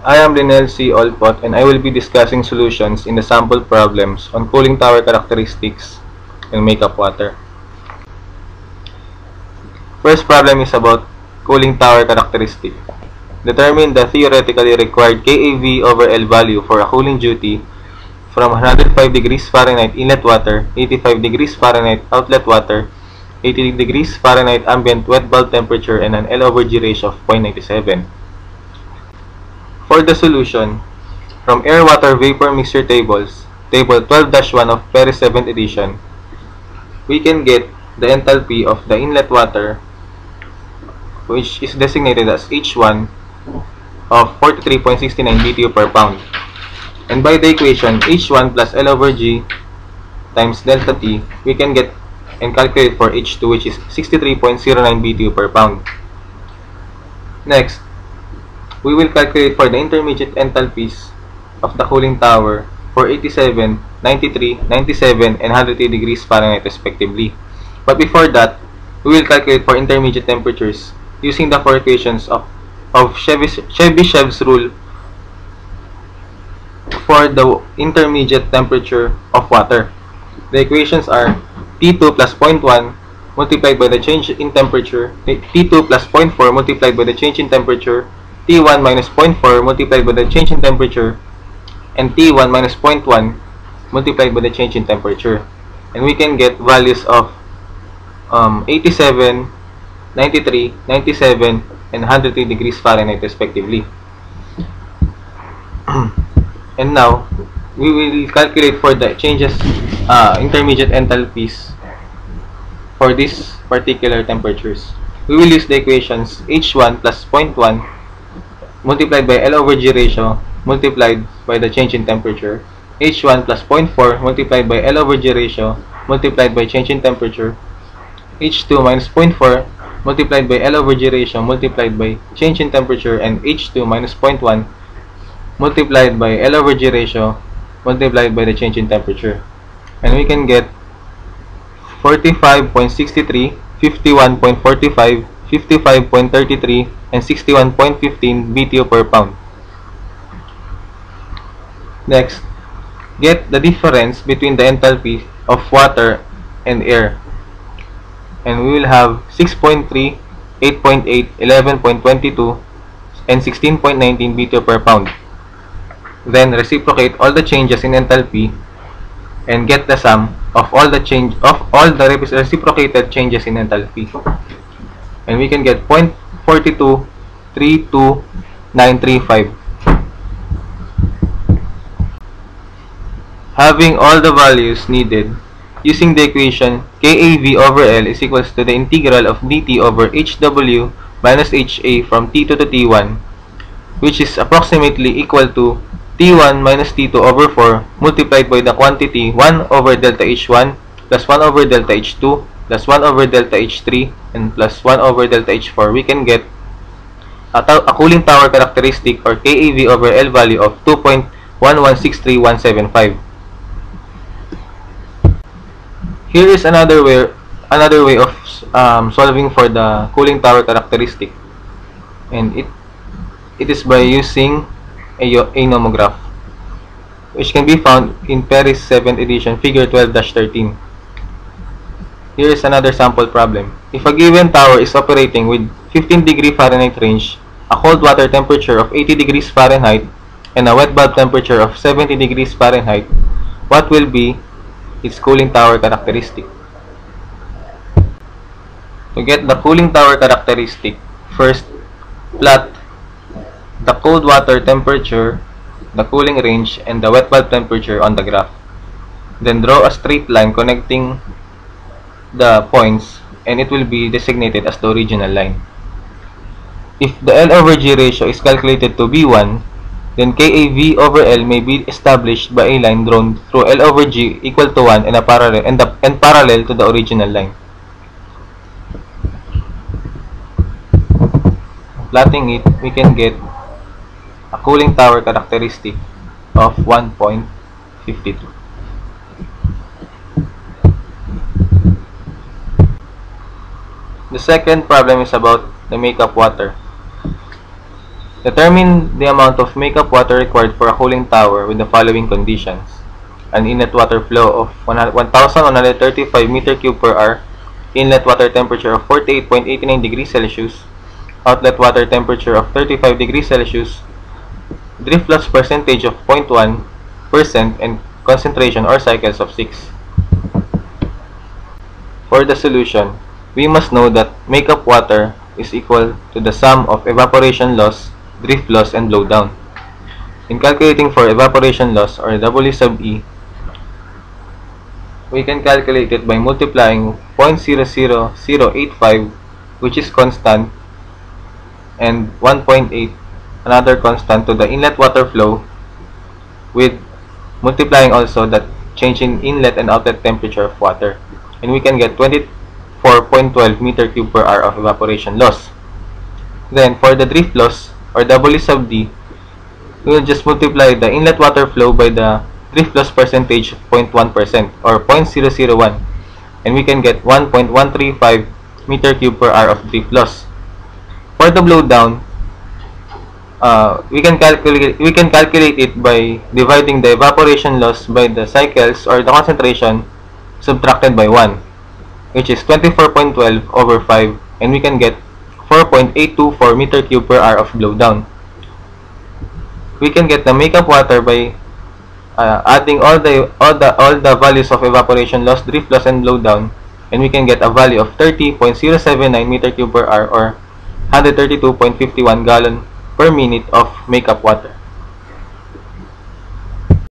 I am Linel C. Olpot and I will be discussing solutions in the sample problems on cooling tower characteristics and makeup water. First problem is about cooling tower characteristic. Determine the theoretically required kAV over L value for a cooling duty from 105 degrees Fahrenheit inlet water, 85 degrees Fahrenheit outlet water, 80 degrees Fahrenheit ambient wet bulb temperature, and an L over G ratio of 0.97. For the solution, from air-water vapor mixture tables, table 12-1 of Paris 7th edition, we can get the enthalpy of the inlet water, which is designated as H1 of 43.69 BTU per pound. And by the equation H1 plus L over G times delta T, we can get and calculate for H2, which is 63.09 BTU per pound. Next, we will calculate for the intermediate enthalpies of the cooling tower for 87, 93, 97, and 103 degrees Fahrenheit respectively. But before that, we will calculate for intermediate temperatures using the four equations of Chebyshev's rule for the intermediate temperature of water. The equations are T2 plus 0.1 multiplied by the change in temperature, T2 plus 0.4 multiplied by the change in temperature, T1 minus 0.4 multiplied by the change in temperature, and T1 minus 0.1 multiplied by the change in temperature. And we can get values of 87, 93, 97, and 103 degrees Fahrenheit respectively. And now, we will calculate for the changes, intermediate enthalpies for these particular temperatures. We will use the equations H1 plus 0.1 multiplied by L over G ratio multiplied by the change in temperature, H1 plus 0.4 multiplied by L over G ratio multiplied by change in temperature, H2 minus 0.4 multiplied by L over G ratio multiplied by change in temperature, and H2 minus 0.1 multiplied by L over G ratio multiplied by the change in temperature. And we can get 45.63, 51.45, 55.33, and 61.15 BTU per pound. Next, get the difference between the enthalpy of water and air. And we will have 6.3, 8.8, 11.22, and 16.19 BTU per pound. Then reciprocate all the changes in enthalpy and get the sum of all the reciprocated changes in enthalpy. And we can get 0.4232935. Having all the values needed, using the equation kAV over L is equals to the integral of dt over HW minus HA from T2 to T1, which is approximately equal to T1 minus T2 over 4 multiplied by the quantity 1 over delta H1 plus 1 over delta H2 plus 1 over delta H3 and plus 1 over delta H4. We can get a cooling tower characteristic or kAV over L value of 2.1163175. Here is another way of solving for the cooling tower characteristic, and it is by using a nomograph, which can be found in Paris 7th edition figure 12-13. Here is another sample problem. If a given tower is operating with 15 degree Fahrenheit range, a cold water temperature of 80 degrees Fahrenheit, and a wet bulb temperature of 70 degrees Fahrenheit, what will be its cooling tower characteristic? To get the cooling tower characteristic, first plot the cold water temperature, the cooling range, and the wet bulb temperature on the graph. Then draw a straight line connecting the points, and it will be designated as the original line. If the L over G ratio is calculated to be 1, then kAV over L may be established by a line drawn through L over G equal to 1 and parallel to the original line. Plotting it, we can get a cooling tower characteristic of 1.52. The second problem is about the makeup water. Determine the amount of makeup water required for a cooling tower with the following conditions. An inlet water flow of 1,135 m3 per hour, inlet water temperature of 48.89 degrees Celsius, outlet water temperature of 35 degrees Celsius, drift loss percentage of 0.1%, and concentration or cycles of 6. For the solution, we must know that makeup water is equal to the sum of evaporation loss, drift loss, and blowdown. In calculating for evaporation loss, or W sub E, we can calculate it by multiplying 0.00085, which is constant, and 1.8, another constant, to the inlet water flow, with multiplying also that change in inlet and outlet temperature of water, and we can get 24.12 m3 per hour of evaporation loss. Then for the drift loss, or W sub D, we will just multiply the inlet water flow by the drift loss percentage of 0.1%, or 0.001, and we can get 1.135 m3 per hour of drift loss. For the blowdown, we can calculate it by dividing the evaporation loss by the cycles, or the concentration, subtracted by 1, which is 24.12 over 5, and we can get 4.824 m3 per hour of blowdown. We can get the makeup water by adding all the values of evaporation loss, drift loss, and blowdown, and we can get a value of 30.079 m3 per hour, or 132.51 gallon per minute of makeup water.